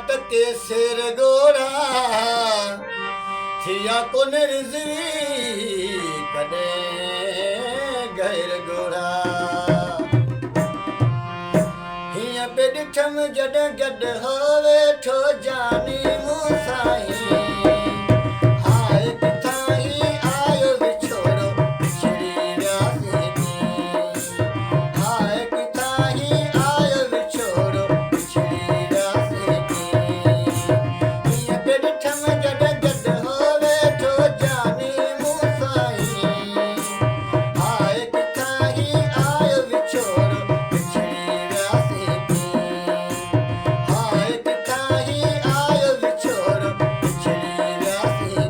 टके शेर गोरा थिया कोन रिज़वी कॾहिं गैर गोरा हीअं पे ॾिठमि जॾहिं गॾु हो वेठो जानी मूं साईं हाय किथां ही आयो विछोड़ो विछड़ी वियासीं हाय किथां ही आयो विछोड़ो विछड़ी वियासीं हीअं पे ॾिठमि जॾहिं गॾु हो वेठो जानी मूं साईं हाय किथां ही आयो विछोड़ो विछड़ी वियासीं हाय किथां ही आयो विछोड़ो विछड़ी वियासीं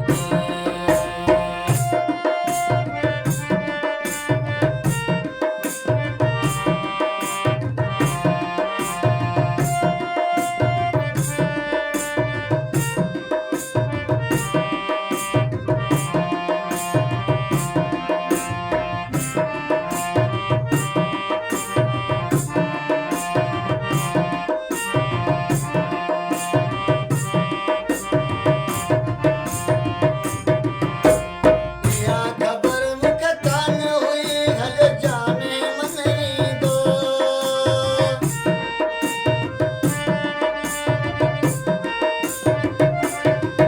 इहा ख़बर मूंखे कान हुई हल जाने मन ईंदो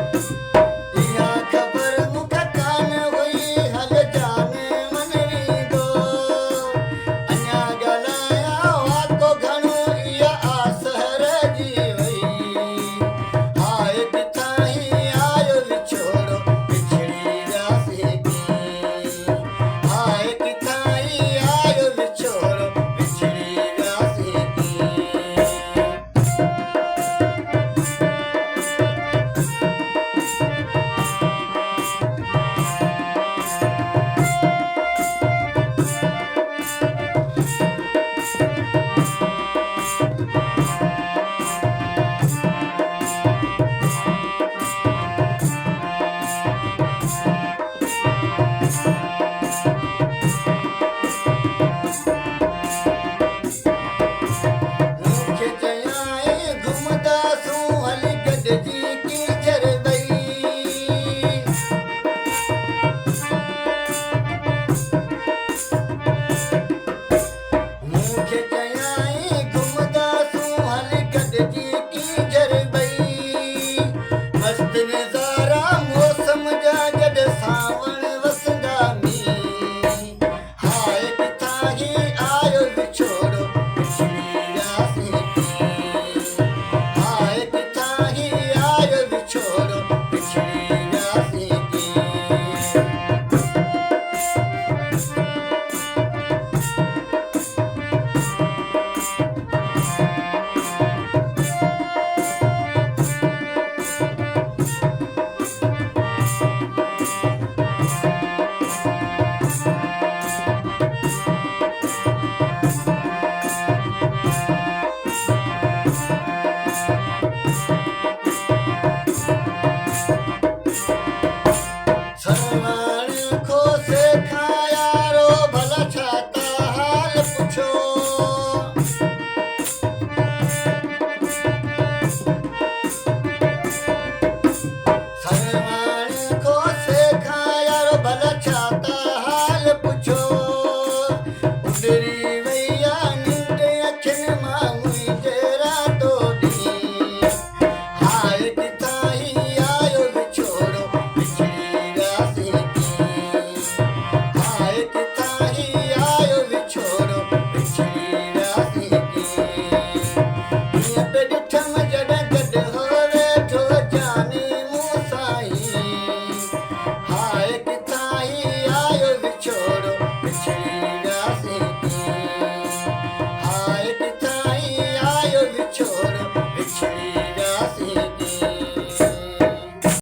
इहा ख़बर मूंखे कान हुई हल जाने मन ईंदो अञा ॻाल्हायां वाको घणो इहा आस रहिजी वई हाय किथां ही आयो विछोड़ो विछड़ी वियासीं हाय किथां ही आयो विछोड़ो विछड़ी वियासीं मूंखे चयाईं घुमंदासूं हली गॾिजी कीचड़ ॾई मूंखे चयाईं घुमंदासूं हली गॾिजी कीचड़ ॾई मस्त नज़ारा मौसम जा जॾहिं सावण वसंदा मींहुं हाय किथां ही आयो विछोड़ो विछड़ी वियासीं हाय किथां ही आयो विछोड़ो विछड़ी वियासीं